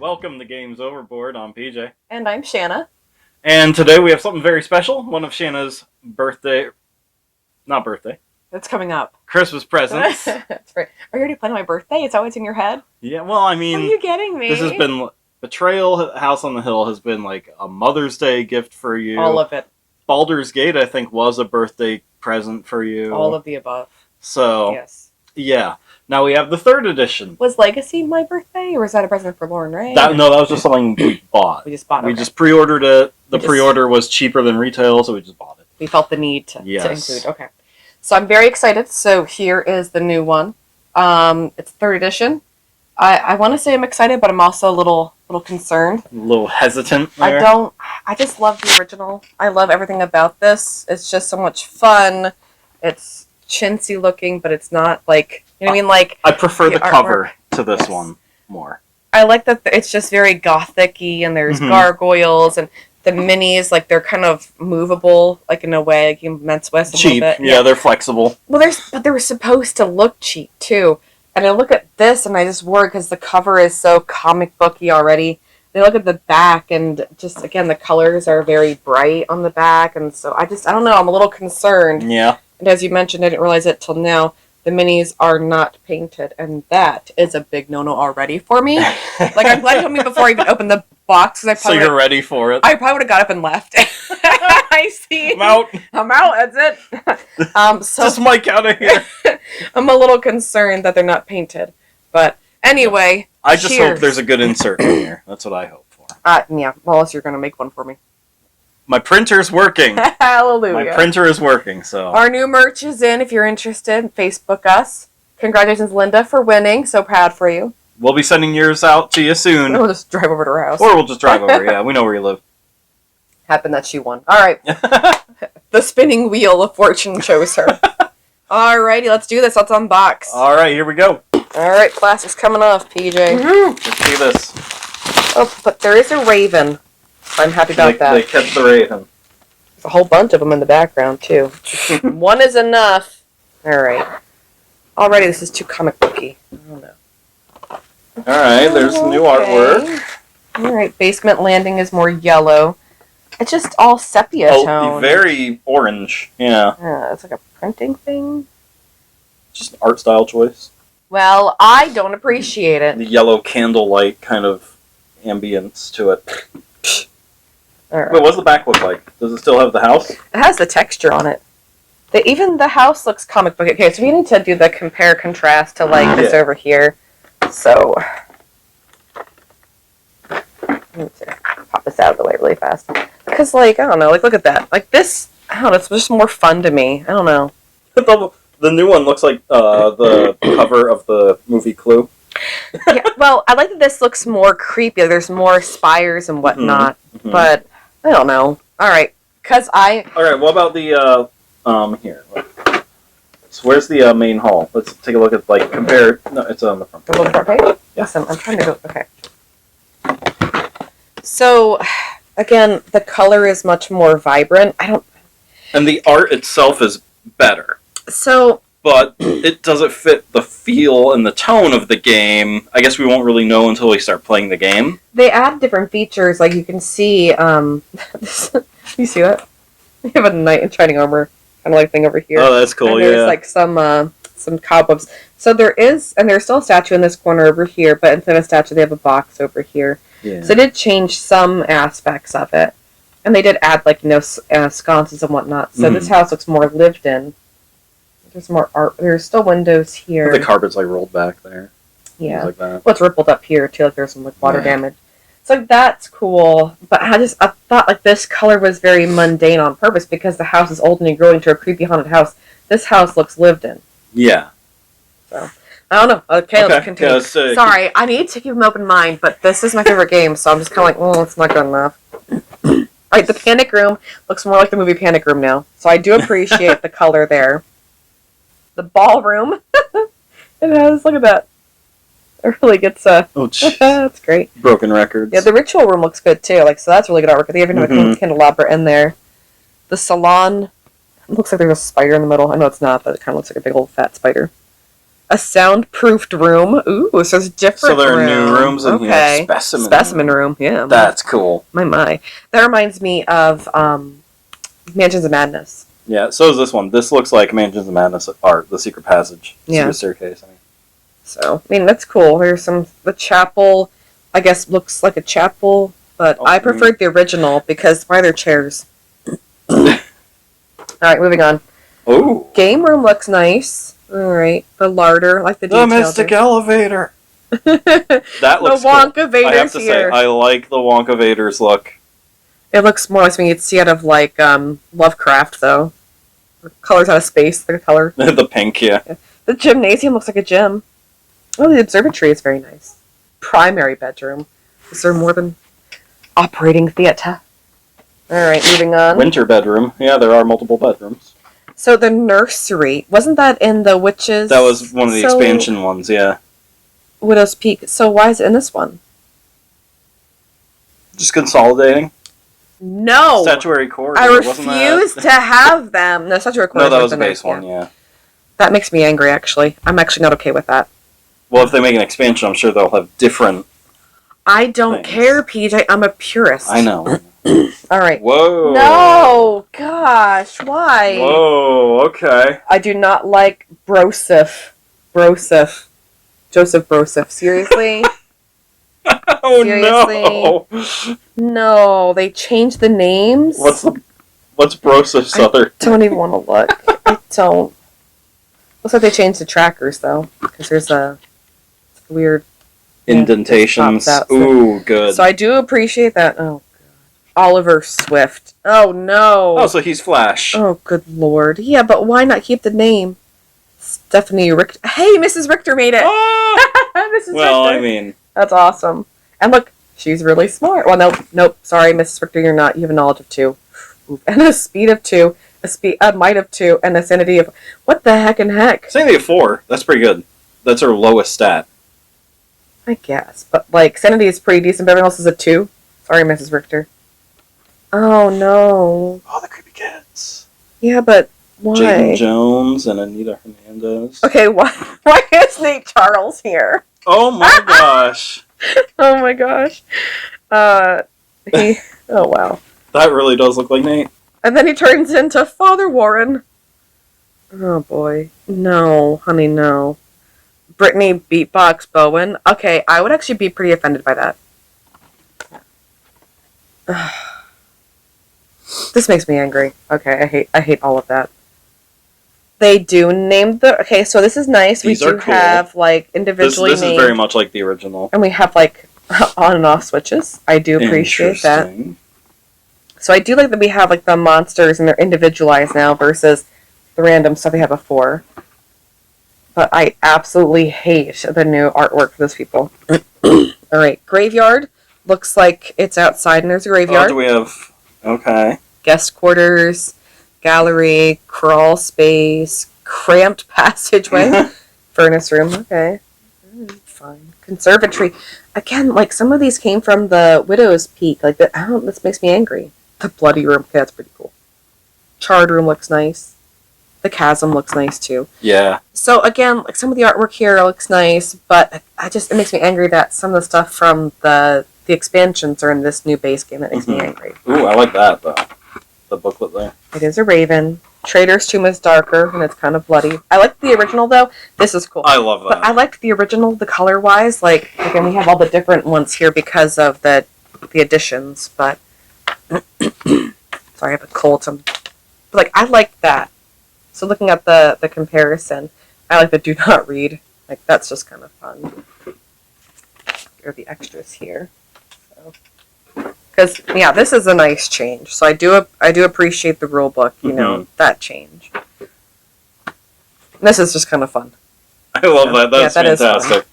Welcome to Games Overboard. I'm PJ. And I'm Shanna. And today we have something very special. One of Shanna's not birthday, It's coming up. Christmas presents. That's right. Are you already planning my birthday? It's always in your head? Yeah, well, I What are mean, you getting me? this has been, Betrayal House on the Hill has been like a Mother's Day gift for you. All of it. Baldur's Gate, I think, was a birthday present for you. All of the above. So, Yes. yeah. Now we have the third edition. Was Legacy my birthday, or was that a present for Lauren Ray? No, that was just something we bought. We just bought it. We just pre-ordered it. The pre-order was cheaper than retail, so we just bought it. We felt the need to Yes. include. Okay. So I'm very excited. So here is the new one. It's third edition. I want to say I'm excited, but I'm also a little concerned. A little hesitant there. I just love the original. I love everything about this. It's just so much fun. It's chintzy looking, but it's not like, you know what I mean? Like, I prefer the cover artwork. to this Yes. one more. I like that it's just very gothic-y, and there's gargoyles, and the minis, like, they're kind of movable, like, in a way, like you mess with a Cheap, little bit. yeah, they're flexible. Well, but they were supposed to look cheap, too. And I look at this, and I just worry, because the cover is so comic booky already. They look at the back, and just, again, the colors are very bright on the back, and so I don't know, I'm a little concerned. Yeah. And as you mentioned, I didn't realize it till now, the minis are not painted, and that is a big no-no already for me. Like, I'm glad you told me before I even opened the box, because So you're ready for it. I probably would have got up and left. I see. I'm out. I'm out, that's it. So Just Mike out of here. I'm a little concerned that they're not painted. But anyway, I just cheers. hope there's a good insert in here. That's what I hope for. Yeah, well, unless you're going to make one for me. My printer's working. Hallelujah. My printer is working, so. Our new merch is in. If you're interested, Facebook us. Congratulations, Linda, for winning. So proud for you. We'll be sending yours out to you soon. We'll just drive over to her house. Or we'll just drive over, yeah. We know where you live. Happened that she won. All right. The spinning wheel of fortune chose her. Alrighty, let's do this. Let's unbox. Alright, here we go. Alright, plastic's coming off, PJ. Let's do this. Oh, but there is a raven. I'm happy about that. They kept the raven. There's a whole bunch of them in the background, too. One is enough. Alright. Already, this is too comic booky. I don't know. Alright, there's new artwork. Alright, basement landing is more yellow. It's just all sepia tone. Very orange. Yeah. It's like a printing thing. Just an art style choice. Well, I don't appreciate it. The yellow candlelight kind of ambience to it. Right. Wait, what's the back look like? Does it still have the house? It has the texture on it. Even the house looks comic book. Okay, so we need to do the compare contrast to like this over here. So let me pop this out of the way really fast. Because like, I don't know, like look at that. Like this, I don't know, it's just more fun to me. I don't know. The new one looks like the cover of the movie Clue. Yeah, well, I like that this looks more creepy. There's more spires and whatnot. But I don't know. Alright. Alright, what about the here. So where's the main hall? Let's take a look at compare. No, it's on the front page. The little front page? Yeah. Listen, I'm trying to go. Okay. So, again, the color is much more vibrant. And the art itself is better. So, but it doesn't fit the feel and the tone of the game. I guess we won't really know until we start playing the game. They add different features, like you can see, you see that? They have a knight in shining armor kind of like thing over here. Oh, that's cool, and there's like some cobwebs. So there's still a statue in this corner over here, but instead of a statue, they have a box over here. Yeah. So they did change some aspects of it. And they did add, sconces and whatnot. So this house looks more lived in. There's more art. There's still windows here. The carpet's rolled back there. Yeah. Like that. Well, it's rippled up here too. Like there's some water damage. So that's cool. But I thought this color was very mundane on purpose because the house is old and you grow into a creepy haunted house. This house looks lived in. Yeah. So I don't know. Okay, let's continue. Yeah, sorry, I need to keep an open mind, but this is my favorite game, so I'm just kind of it's not good enough. Alright, the Panic Room looks more like the movie Panic Room now. So I do appreciate the color there. The ballroom. It has, look at that. It really gets, that's great. Broken records. Yeah, the ritual room looks good too. So that's really good artwork. They even have a candelabra in there. The salon, it looks like there's a spider in the middle. I know it's not, but it kind of looks like a big old fat spider. A soundproofed room. Ooh, so it's different. So there are new rooms in here. Specimen room. Yeah. That's cool. My. That reminds me of Mansions of Madness. Yeah, so is this one. This looks like Mansions of Madness art, the secret passage. Yeah. Secret staircase, I mean. So, I mean, that's cool. There's the chapel, I guess, looks like a chapel, but I preferred the original because why are there chairs? Alright, moving on. Oh. Game room looks nice. Alright. The larder, like the detail. The mystic elevator. That looks the Wonka cool. Vader's I have to here. say, I like the Wonka Vader's look. It looks more like something you'd see out of, like, Lovecraft, though. The color's out of space, the color. The pink, yeah. The gymnasium looks like a gym. Oh, the observatory is very nice. Primary bedroom. Is there more than operating theater? Alright, moving on. Winter bedroom. Yeah, there are multiple bedrooms. So the nursery, wasn't that in the Witches? That was one of the expansion ones, yeah. Widow's Peak. So why is it in this one? Just consolidating. No! Statuary corridor. I refuse to have them. No, Statuary corridor. No, that was the base one, yeah. That makes me angry, actually. I'm actually not okay with that. Well, if they make an expansion, I'm sure they'll have different I don't care, PJ. I'm a purist. I know. Alright. Whoa. No! Gosh, why? Whoa, okay. I do not like Broseph. Joseph Broseph. Seriously? Oh, Seriously? No, they changed the names? What's Broseph's other? Don't even want to look. I don't. Looks like they changed the trackers, though. Because there's a weird indentations. Out, Ooh, good. So I do appreciate that. Oh, God. Oliver Swift. Oh, no. Oh, so he's Flash. Oh, good Lord. Yeah, but why not keep the name? Stephanie Richter. Hey, Mrs. Richter made it. Oh! Mrs. Well, Richter. I mean. That's awesome. And look, she's really smart. Well, nope. Sorry, Mrs. Richter, you're not. You have a knowledge of 2. And a speed of 2. A might of 2. And a sanity of... What the heck and heck? Sanity of 4. That's pretty good. That's her lowest stat. I guess. But, like, sanity is pretty decent, but everyone else is a 2. Sorry, Mrs. Richter. Oh, no. Oh, the creepy kids. Yeah, but why? Jaden Jones and Anita Hernandez. Okay, why is Nate Charles here? Oh my gosh. Oh my gosh. Oh wow. That really does look like Nate. And then he turns into Father Warren. Oh boy. No, honey, no. Brittany Beatbox Bowen. Okay, I would actually be pretty offended by that. This makes me angry. Okay, I hate all of that. They do name the... Okay, so this is nice. These we do cool. have, like, individually This is very much like the original. And we have, like, on and off switches. I do appreciate that. So I do like that we have, like, the monsters and they're individualized now versus the random stuff we had before. But I absolutely hate the new artwork for those people. Alright, graveyard. Looks like it's outside and there's a graveyard. Oh, do we have... Okay. Guest quarters, gallery, crawl space, cramped passageway, furnace room. Okay, fine. Conservatory. Again, like some of these came from the Widow's Peak. Like that. This makes me angry. The bloody room. Okay, that's pretty cool. Charred room looks nice. The chasm looks nice too. Yeah. So again, like some of the artwork here looks nice, but it makes me angry that some of the stuff from the expansions are in this new base game. That makes me angry. Ooh, I like that though. The booklet there. It is a raven. Trader's Tomb is darker and it's kind of bloody. I like the original though. This is cool. I love that. But I liked the original, the color wise. Like again, we have all the different ones here because of the additions. But sorry, I have a cold. But like I like that. So looking at the comparison, I like the do not read. Like that's just kind of fun. Here are the extras here. Because yeah, this is a nice change. So I do appreciate the rule book. You know that change. This is just kind of fun. I love that. That's fantastic.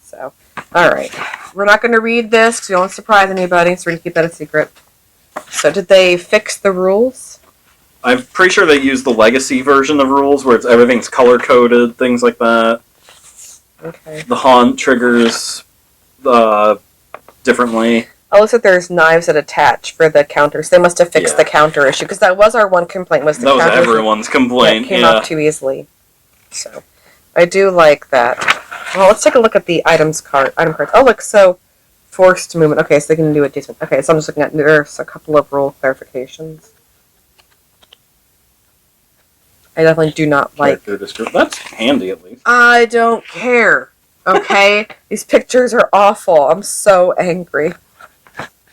So, all right, we're not going to read this because we don't want to surprise anybody. So we're going to keep that a secret. So did they fix the rules? I'm pretty sure they used the legacy version of rules where everything's color coded, things like that. Okay. The haunt triggers differently. Oh, looks like there's knives that attach for the counters. They must have fixed the counter issue because that was our one complaint. Was the that was counter everyone's complaint? came off too easily. So, I do like that. Well, let's take a look at the item cards. Oh, look, so forced movement. Okay, so they can do it decent. Okay, so I'm just looking at, there's a couple of rule clarifications. I definitely do not like... That's handy, at least. I don't care. Okay? These pictures are awful. I'm so angry.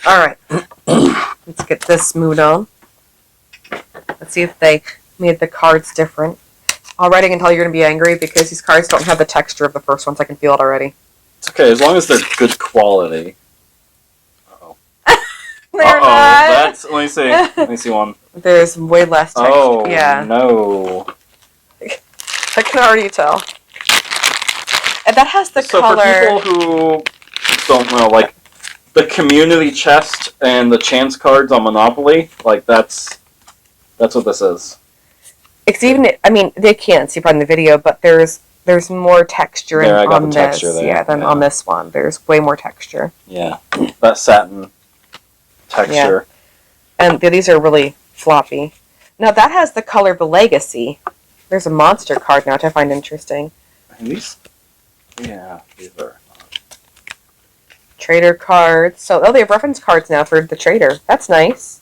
Alright. Let's get this moved on. Let's see if they made the cards different. Already I can tell you're going to be angry because these cards don't have the texture of the first ones. I can feel it already. It's okay, as long as they're good quality. Uh-oh. They're not. That's... Let me see. Let me see one. There's way less texture. Oh, yeah. no. I can already tell. And that has the color... So for people who don't know, like, the community chest and the chance cards on Monopoly, like, that's what this is. It's even... I mean, they can't see from the video, but there's more texture on this. Texture there. Than on this one. There's way more texture. Yeah. That satin texture. Yeah. And these are really floppy. Now, that has the color of the Legacy. There's a monster card now, which I find interesting. These? Yeah, these are. Trader cards. So, they have reference cards now for the trader. That's nice.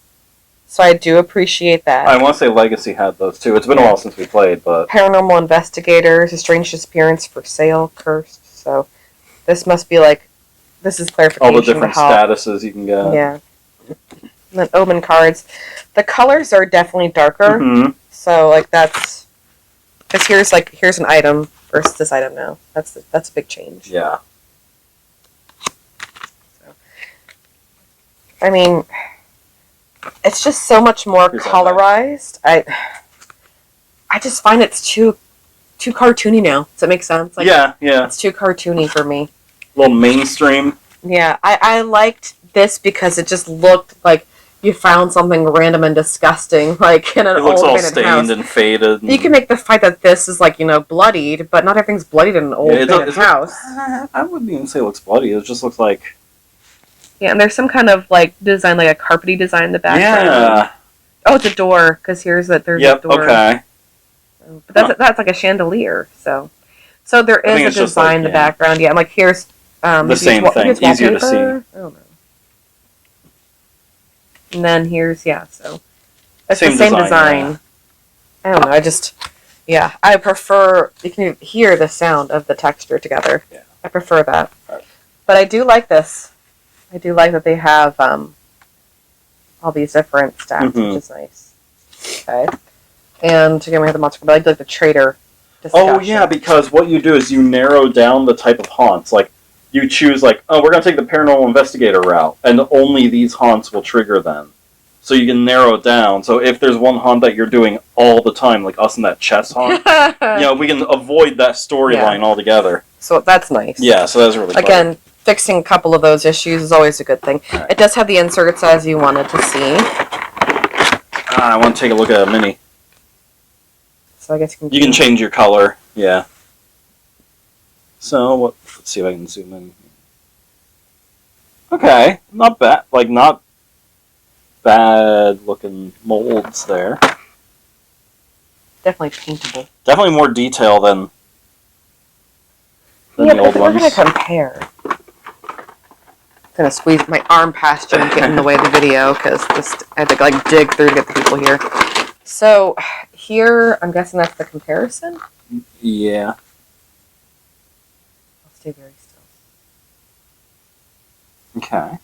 So I do appreciate that. I want to say Legacy had those too. It's been a while since we played, but... Paranormal Investigators, A Strange Disappearance for Sale, Cursed. So this must be like... This is clarification. All the different statuses you can get. Yeah. And then Omen cards. The colors are definitely darker. Mm-hmm. So, like, that's... Because here's an item versus this item now. That's a big change. Yeah. So, I mean... It's just so much more colorized. I just find it's too cartoony now. Does that make sense? Like, yeah. It's too cartoony for me. A little mainstream. Yeah, I liked this because it just looked like you found something random and disgusting, like in an old house. It looks all stained stained and faded. You can make the fight that this is like, bloodied, but not everything's bloodied in an old abandoned house. I wouldn't even say it looks bloody. It just looks like... Yeah, and there's some kind of, design, like a carpety design in the background. Yeah. Oh, it's a door, because there's a door. Okay. But that's like a chandelier, so there is a design in the background. Yeah, and here's... the same thing, easier to see. I don't know. And then here's, so... It's the same design. Yeah. I don't know, I prefer... You can hear the sound of the texture together. Yeah. I prefer that. Right. But I do like this. I do like that they have all these different stats, which is nice. Okay. And again, we have the monster, but I do like the trader discussion. Oh, yeah, because what you do is you narrow down the type of haunts. Like, you choose, we're going to take the paranormal investigator route, and only these haunts will trigger them. So you can narrow it down. So if there's one haunt that you're doing all the time, like us in that chess haunt, we can avoid that storyline altogether. So that's nice. Yeah, so that's really Again, fixing a couple of those issues is always a good thing. Right. It does have the inserts as you wanted to see. I want to take a look at a mini. So I guess you can change your color. Yeah. So let's see if I can zoom in. Okay, not bad. Not bad looking molds there. Definitely paintable. Definitely more detail than the old ones. We're gonna compare. I'm gonna squeeze my arm past you and get in the way of the video because I had to dig through to get the people here. So here, I'm guessing that's the comparison. Yeah. I'll stay very still. Okay.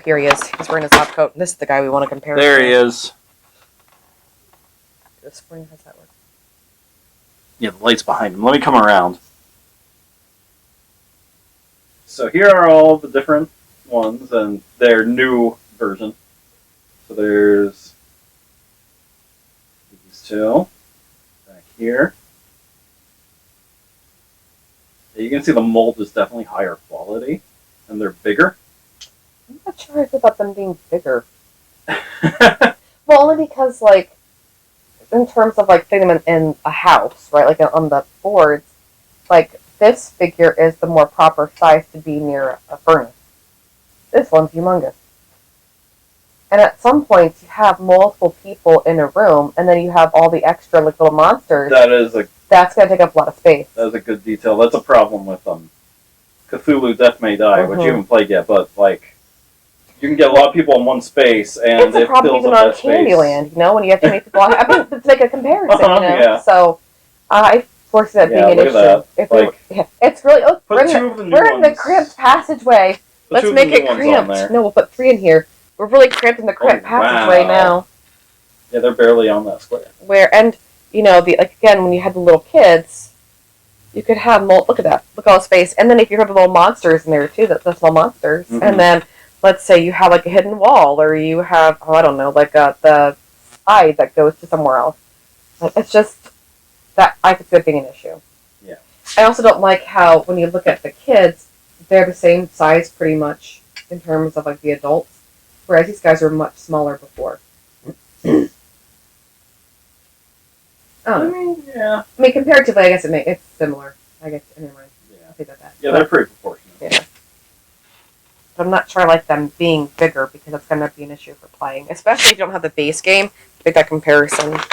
Here he is. He's wearing his top coat. This is the guy we want to compare. There he is. The spring, how's that work? Yeah, the light's behind him. Let me come around. So here are all the different ones and their new version. So there's these two back here. You can see the mold is definitely higher quality and they're bigger. I'm not sure about them being bigger. Well, only because, in terms of, fitting them in a house, right? On the boards, this figure is the more proper size to be near a furnace. This one's humongous. And at some points, you have multiple people in a room, and then you have all the extra like little monsters. That's going to take up a lot of space. That is a good detail. That's a problem with Cthulhu Death May Die, which you haven't played yet, but like you can get a lot of people in one space, and it's a problem even on Candyland. You know, when you have too many people. I mean, it's like a comparison. You know, yeah. So I foresee that being an issue. It's really we're in the cramped passageway. Let's make it cramped. No, we'll put 3 in here. We're really cramped in the cramped passageway now. Yeah, they're barely on that square. And you know, again, when you had the little kids, you could have look at that. Look at all his face. And then if you have the little monsters in there too, the small monsters. Mm-hmm. And then let's say you have like a hidden wall, or you have I don't know, like the slide that goes to somewhere else. It's just that I could see it being an issue. Yeah. I also don't like how when you look at the kids, they're the same size pretty much in terms of like the adults. Whereas these guys were much smaller before. I mean, comparatively, I guess it's similar. I guess, anyway. Yeah. I'll say that. Yeah, they're pretty proportionate. Yeah. But I'm not sure I like them being bigger because that's going to be an issue for playing. Especially if you don't have the base game. Make that comparison. Alright.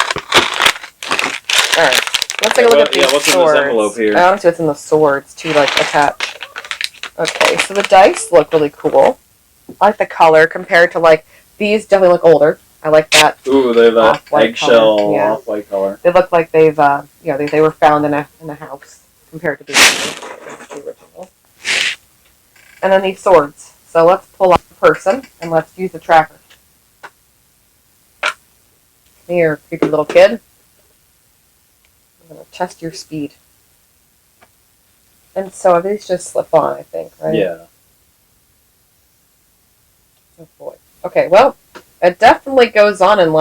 Let's take a look at these what's swords. In this envelope here? I want to see what's in the swords to attach. Okay, so the dice look really cool. I like the color compared to these definitely look older. I like that. Ooh, they have that eggshell off-white color. They look like they've they were found in a house compared to the original. And then these swords. So let's pull out the person and let's use the tracker. Come here, creepy little kid. I'm gonna test your speed. And so these just slip on, I think, right? Yeah. Oh boy. Okay, well, it definitely goes on and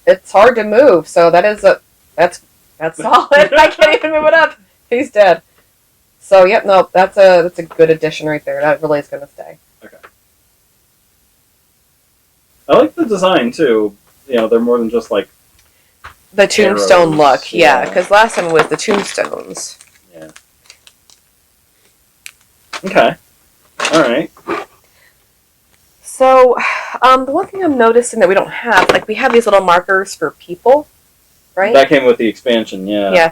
it's hard to move, so that's solid. I can't even move it up. He's dead. So yep, no, that's a good addition right there. That really is gonna stay. Okay. I like the design too. You know, they're more than just the tombstone look, yeah, because last time it was the tombstones. Yeah. Okay. Alright. So, the one thing I'm noticing that we don't have, we have these little markers for people, right? That came with the expansion, yeah. Yeah.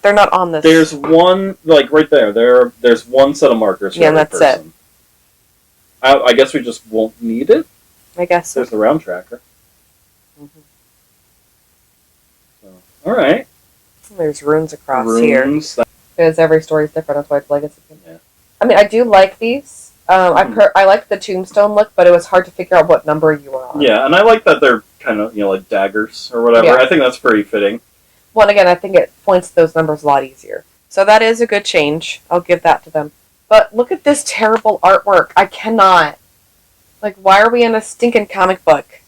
They're not on this. There's one, right there. There's one set of markers for every person. That's it. I guess we just won't need it. I guess so. There's the round tracker. Mm-hmm. So, alright. There's runes across here. Because every story is different, that's why it's legacy. Yeah. I mean, I do like these. I like the tombstone look, but it was hard to figure out what number you were on. Yeah, and I like that they're kind of, like daggers or whatever. Yeah. I think that's pretty fitting. Well, and again, I think it points to those numbers a lot easier. So that is a good change. I'll give that to them. But look at this terrible artwork. I cannot. Why are we in a stinking comic book?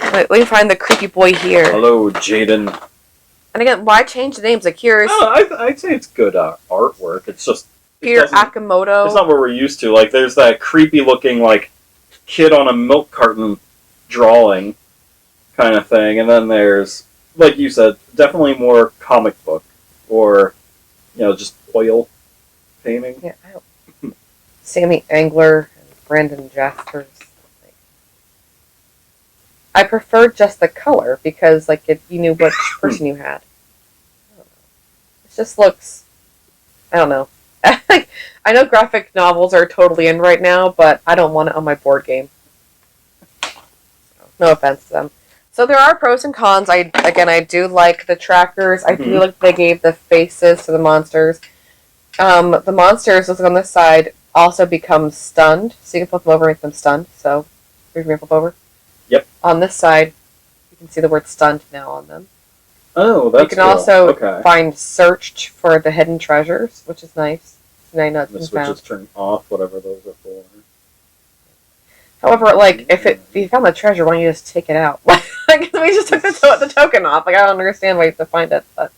Let me find the creepy boy here. Hello, Jaden. And again, why change the names? Here's... Oh, I'd say it's good artwork. It's just... Peter Akamoto. It's not what we're used to. There's that creepy-looking, kid on a milk carton drawing kind of thing. And then there's, like you said, definitely more comic book. Or, just oil painting. Yeah, I don't... Sammy Angler and Brandon Jaspers. I prefer just the color because, if you knew which person you had. I don't know. It just looks... I don't know. I know graphic novels are totally in right now, but I don't want it on my board game. No offense to them. So there are pros and cons. I do like the trackers. I do like they gave the faces to the monsters. The monsters, looking on this side, also become stunned. So you can flip them over and make them stunned. So, you can flip over. Yep. On this side, you can see the word stunned now on them. Oh, that's You can also find searched for the hidden treasures, which is nice. So now the switches turn off, whatever those are for. However, if you found the treasure, why don't you just take it out? We just took the token off. I don't understand why you have to find it. But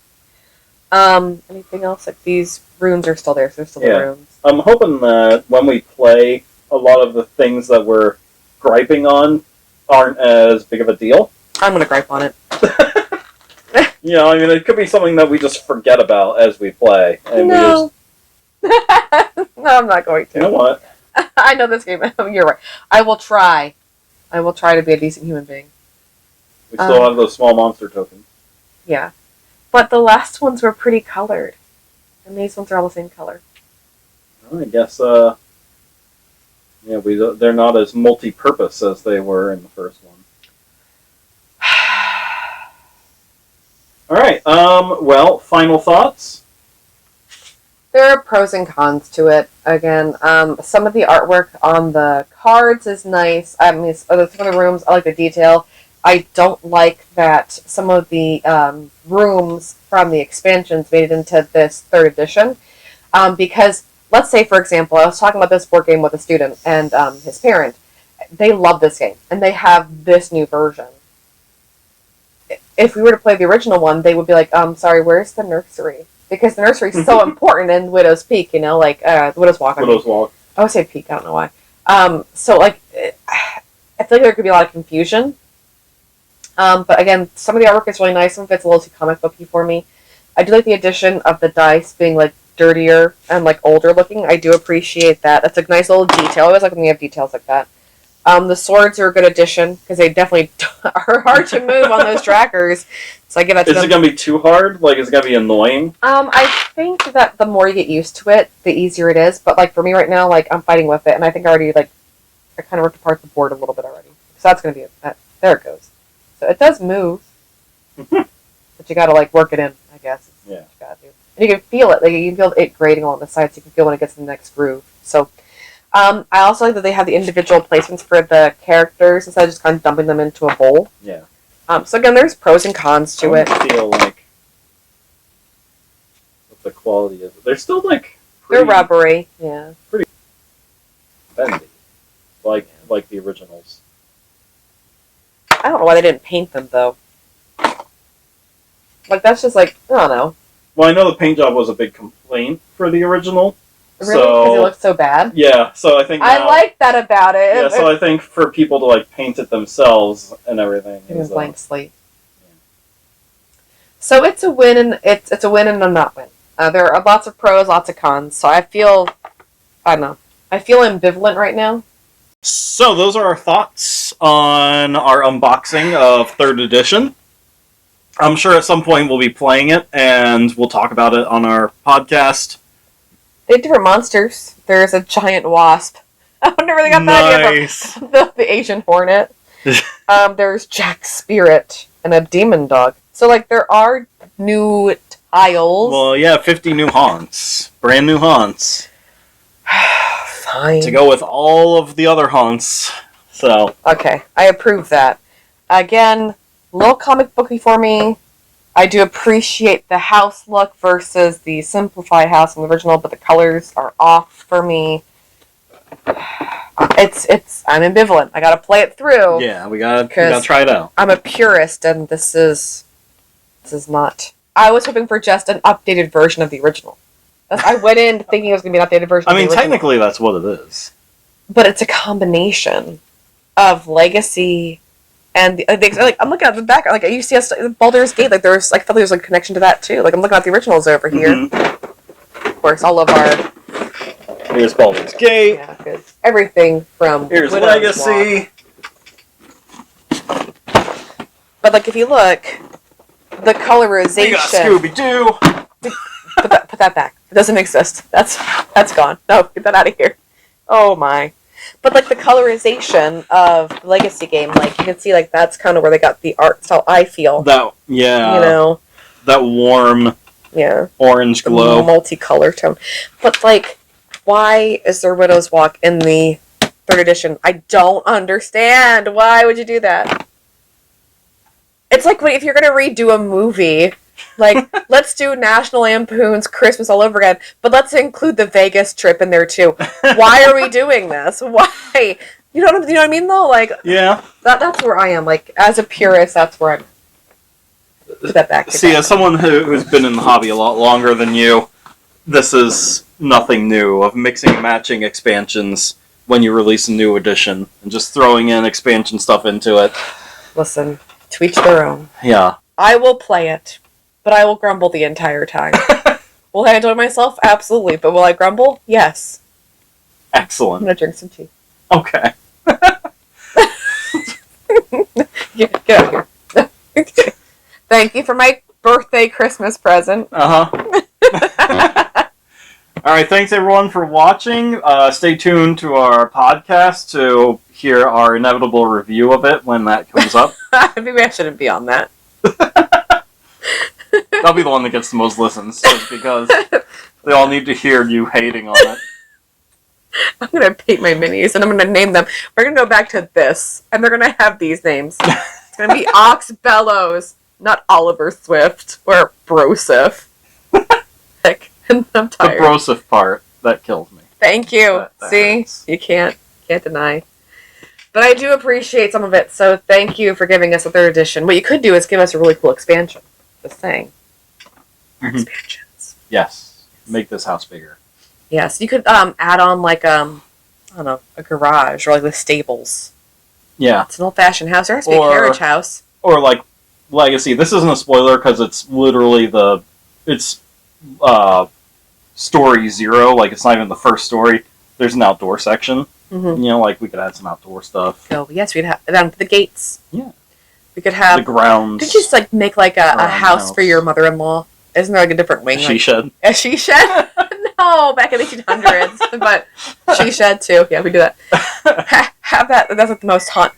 anything else? These runes are still there, so they're still the runes. I'm hoping that when we play, a lot of the things that we're griping on aren't as big of a deal. I'm going to gripe on it. It could be something that we just forget about as we play. And no. No, I'm not going to. You know what? I know this game. You're right. I will try. I will try to be a decent human being. We still have those small monster tokens. Yeah. But the last ones were pretty colored. And these ones are all the same color. Well, I guess, they're not as multi-purpose as they were in the first one. Alright, well, final thoughts? There are pros and cons to it. Again, some of the artwork on the cards is nice. I mean, some of the rooms, I like the detail. I don't like that some of the rooms from the expansions made it into this 3rd edition. Because, let's say, for example, I was talking about this board game with a student and his parent. They love this game, and they have this new version. If we were to play the original one, they would be like, sorry, where's the nursery? Because the nursery is so important in Widow's Peak, the Widow's Walk. Widow's Walk. I would say Peak, I don't know why. I feel like there could be a lot of confusion. But again, some of the artwork is really nice. Some of it's a little too comic booky for me. I do like the addition of the dice being dirtier and older looking. I do appreciate that. That's a nice little detail. I always like when we have details like that. The swords are a good addition because they definitely are hard to move on those trackers. So I give that to them. Is it going to be too hard? Is it going to be annoying? I think that the more you get used to it, the easier it is. But for me right now, I'm fighting with it, and I think I already I kind of ripped apart the board a little bit already. So that's going to be it. There it goes. So it does move, but you got to work it in. I guess. Yeah. What you got to do, and you can feel it. You can feel it grating along the sides. You can feel when it gets in the next groove. So. I also like that they have the individual placements for the characters instead of just kind of dumping them into a bowl. Yeah. So again, there's pros and cons to it. I feel what the quality is. They're still they're rubbery. Yeah. Pretty bendy, like the originals. I don't know why they didn't paint them though. That's just I don't know. Well, I know the paint job was a big complaint for the original. Really? Because it looks so bad? Yeah, so I think I like that about it. Yeah, so I think for people to paint it themselves and everything. It was blank slate. Yeah. So it's a win and it's a win and a not win. There are lots of pros, lots of cons. So I don't know. I feel ambivalent right now. So those are our thoughts on our unboxing of 3rd edition. I'm sure at some point we'll be playing it and we'll talk about it on our podcast. They have different monsters. There's a giant wasp. I wonder where they got that idea from. The Asian hornet. There's Jack Spirit and a demon dog. So there are new tiles. Well, yeah, 50 new haunts. Brand new haunts. Fine. To go with all of the other haunts. So. Okay, I approve that. Again, a little comic booky for me. I do appreciate the house look versus the simplified house in the original, but the colors are off for me. I'm ambivalent. I gotta play it through. Yeah, we gotta try it out. I'm a purist, and this is not. I was hoping for just an updated version of the original. I went in thinking it was gonna be an updated version. I mean, technically, that's what it is. But it's a combination of legacy. And I'm looking at the back, you see Baldur's Gate, there's, I felt there's a connection to that too. I'm looking at the originals over here. Mm-hmm. Of course, all of our. Here's Baldur's Gate. Yeah, good. Everything from. Here's Widow's Legacy. Walk. But if you look, the colorization. We got Scooby-Doo. Put that back. It doesn't exist. That's gone. No, get that out of here. Oh my. But the colorization of the Legacy game, you can see that's kind of where they got the art style. I feel that that warm orange glow, multicolor tone. But why is there Widow's Walk in the 3rd edition? I don't understand. Why would you do that? It's if you're gonna redo a movie. Let's do National Lampoon's Christmas all over again, but let's include the Vegas trip in there too. Why are we doing this? Why? You know what I mean, though? Yeah. That's where I am. As a purist, that's where I'm. Put that back. See, as someone who's been in the hobby a lot longer than you, this is nothing new of mixing and matching expansions when you release a new edition and just throwing in expansion stuff into it. Listen, to each their own. Yeah. I will play it. But I will grumble the entire time. Will I enjoy myself? Absolutely. But will I grumble? Yes. Excellent. I'm going to drink some tea. Okay. Get out of here. Thank you for my birthday Christmas present. All right, thanks everyone for watching. Stay tuned to our podcast to hear our inevitable review of it when that comes up. Maybe I shouldn't be on that. That'll be the one that gets the most listens, just because they all need to hear you hating on it. I'm going to paint my minis, and I'm going to name them. We're going to go back to this, and they're going to have these names. It's going to be Ox Bellows, not Oliver Swift, or Broseph. I'm tired. The Broseph part, that kills me. Thank you. That See? hurts. You can't deny. But I do appreciate some of it, so thank you for giving us a third edition. What you could do is give us a really cool expansion. Just saying. Expansions. Yes. Make this house bigger. Yes, you could add on like I don't know, a garage or like the stables. Yeah. It's an old-fashioned house. There has to be a carriage house. Or like Legacy. This isn't a spoiler because it's literally story 0. Like it's not even the first story. There's an outdoor section. Mm-hmm. You know, like we could add some outdoor stuff. Oh yes, we'd have down to the gates. Yeah. We could have the grounds. Could you just like make like a house for your mother-in-law? Isn't there like a different wing? She shed. A she shed? No, back in the 1800s. But she shed too. Yeah, we do that. Have that. That's like the most haunt.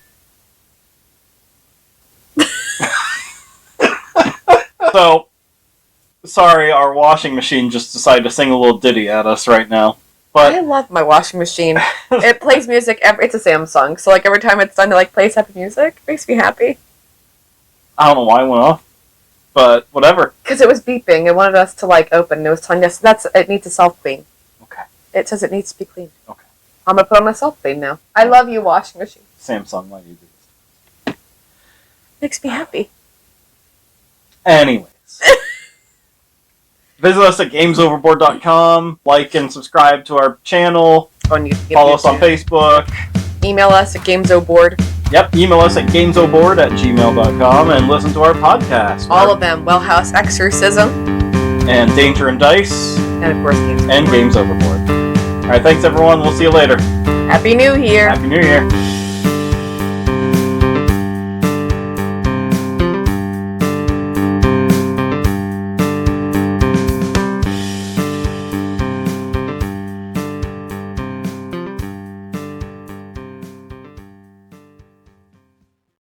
So, sorry, our washing machine just decided to sing a little ditty at us right now. But I love my washing machine. It plays music. It's a Samsung, so like every time it's done, to like play happy music. It makes me happy. I don't know why it went off, but whatever. Because it was beeping. It wanted us to like open. And it was telling us it needs to self-clean. Okay. It says it needs to be cleaned. Okay. I'm gonna put on a self-clean now. I love you, washing machine. Samsung, why do you do this? Makes me happy. Anyways. Visit us at gamesoverboard.com. Like and subscribe to our channel. Follow us on Facebook. Email us at gamesoboard. Yep, email us at gamesoboard@gmail.com and listen to our podcast. All of them. Wellhouse Exorcism. And Danger and Dice. And of course Games And Games Overboard. Alright, thanks everyone. We'll see you later. Happy New Year. Happy New Year.